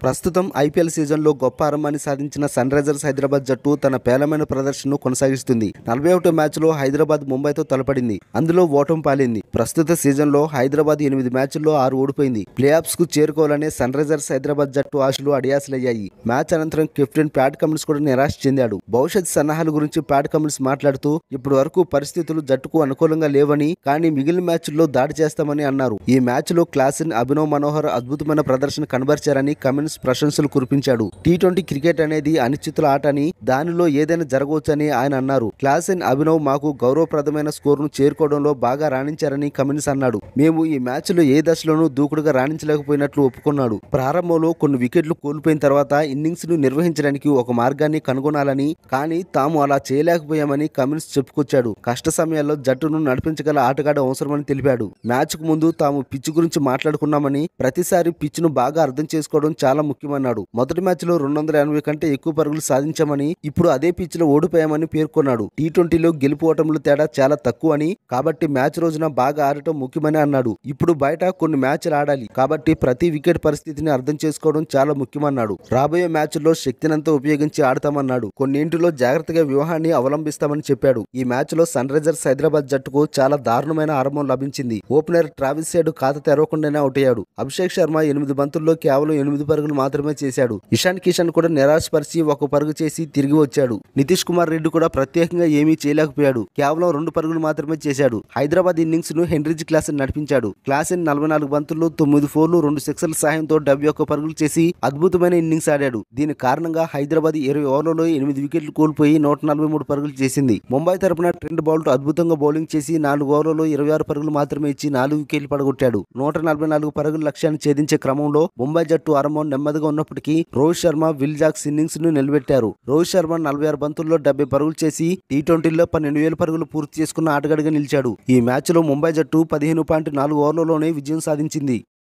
ప్రస్తుతం ఐపీఎల్ సీజన్లో గొప్ప ఆరంభాన్ని సాధించిన సన్ రైజర్స్ హైదరాబాద్ జట్టు తన పేలవమైన ప్రదర్శనను కొనసాగిస్తుంది. 41 మ్యాచ్లో హైదరాబాద్ ముంబైతో తలపడింది. అందులో ఓటమి పాలైంది. ప్రస్తుత సీజన్లో హైదరాబాద్ 8 మ్యాచ్ల్లో 6 ఓడిపోయింది. ప్లే ఆఫ్స్ కు చేరుకోవాలనే సన్ రైజర్స్ హైదరాబాద్ జట్టు ఆశలు అడియాసలయ్యాయి. మ్యాచ్ అనంతరం కెప్టెన్ ప్యాట్ కమిన్స్ కూడా నిరాశ చెందాడు. భవిష్యత్ సన్నాహాల గురించి ప్యాట్ కమిన్స్ మాట్లాడుతూ ఇప్పటి వరకు పరిస్థితులు జట్టుకు అనుకూలంగా లేవని, కానీ మిగిలిన మ్యాచ్ల్లో దాడి చేస్తామని అన్నారు. ఈ మ్యాచ్లో క్లాసెన్, అభినవ్ మనోహర్ అద్భుతమైన ప్రదర్శన కనబరిచారని కమిన్స్ ప్రశంసలు కురిపించాడు. టీ20 క్రికెట్ అనేది అనిశ్చితుల ఆట అని, దానిలో ఏదైనా జరగవచ్చని ఆయన అన్నారు. క్లాసెన్, అభినవ్ మాకు గౌరవప్రదమైన స్కోరును చేరుకోవడంలో బాగా రాణించారని కమిన్స్ అన్నాడు. మేము ఈ మ్యాచ్లో ఏ దశలోనూ దూకుడుగా రాణించలేకపోయినట్లు ఒప్పుకున్నాడు. ప్రారంభంలో కొన్ని వికెట్లు కోల్పోయిన తర్వాత ఇన్నింగ్స్ ను నిర్వహించడానికి ఒక మార్గాన్ని కనుగొనాలని, కానీ తాము అలా చేయలేకపోయామని కమిన్స్ చెప్పుకొచ్చాడు. కష్ట సమయాల్లో జట్టును నడిపించగల ఆటగాడు అవసరమని తెలిపాడు. మ్యాచ్ కు ముందు తాము పిచ్ గురించి మాట్లాడుకున్నామని, ప్రతిసారి పిచ్ ను బాగా అర్థం చేసుకోవడం చాలా ముఖ్యమన్నాడు. మొదటి మ్యాచ్ లో 280 కంటే ఎక్కువ పరుగులు సాధించామని, ఇప్పుడు అదే పిచ్ లో ఓడిపోయామని పేర్కొన్నాడు. టీ20లో గెలుపు ఓటముల తేడా చాలా తక్కువ అని, కాబట్టి మ్యాచ్ రోజున బాగా ఆడటం ముఖ్యమని అన్నాడు. ఇప్పుడు బయట కొన్ని మ్యాచ్లు ఆడాలి, కాబట్టి ప్రతి వికెట్ పరిస్థితిని అర్థం చేసుకోవడం చాలా ముఖ్యమన్నాడు. రాబోయే మ్యాచ్ల్లో శక్తినంతా ఉపయోగించి ఆడతామన్నాడు. కొన్నింటిలో జాగ్రత్తగా వ్యూహాన్ని అవలంబిస్తామని చెప్పాడు. ఈ మ్యాచ్ లో సన్ రైజర్స్ హైదరాబాద్ జట్టుకు చాలా దారుణమైన ఆరంభం లభించింది. ఓపెనర్ ట్రావిస్ హెడ్ ఖాతా తెరవకుండానే అవుట్ అయ్యాడు. అభిషేక్ శర్మ 8 బంతుల్లో కేవలం 8 పరుగులు మాత్రమే చేశాడు. ఇషాన్ కిషన్ కూడా నిరాశపరిచి 1 పరుగు చేసి తిరిగి వచ్చాడు. నితీష్ కుమార్ రెడ్డి కూడా ప్రత్యేకంగా ఏమీ చేయలేకపోయాడు. కేవలం 2 పరుగులు మాత్రమే చేశాడు. హైదరాబాద్ ఇన్నింగ్స్ ను హెన్రిచ్ క్లాసెన్ నడిపించాడు. క్లాసెన్ 44 బంతుల్లో 9 ఫోర్లు, 2 సిక్సర్ల సాయంతో 71 పరుగులు చేసి అద్భుతమైన ఇన్నింగ్స్ ఆడాడు. దీని కారణంగా హైదరాబాద్ 20 ఓవర్లలో 8 వికెట్లు కోల్పోయి 143 పరుగులు చేసింది. ముంబై తరపున ట్రెంట్ బౌల్ట్ అద్భుతంగా బౌలింగ్ చేసి 4 ఓవర్లలో 26 పరుగులు మాత్రమే ఇచ్చి 4 వికెట్లు పడగొట్టాడు. 144 పరుగుల లక్ష్యాన్ని ఛేదించే క్రమంలో ముంబై జట్టు ఆరంభం నెమ్మదిగా ఉన్నప్పటికీ Rohit Sharma, Will Jacks innings ను నిలబెట్టారు. రోహిత్ శర్మ 46 బంతుల్లో 70 పరుగులు చేసి టీ20లో 12,000 పరుగులు పూర్తి చేసుకున్న ఆటగాడిగా నిలిచాడు. ఈ మ్యాచ్ లో ముంబై జట్టు 15.4 ఓవర్లలోనే విజయం సాధించింది.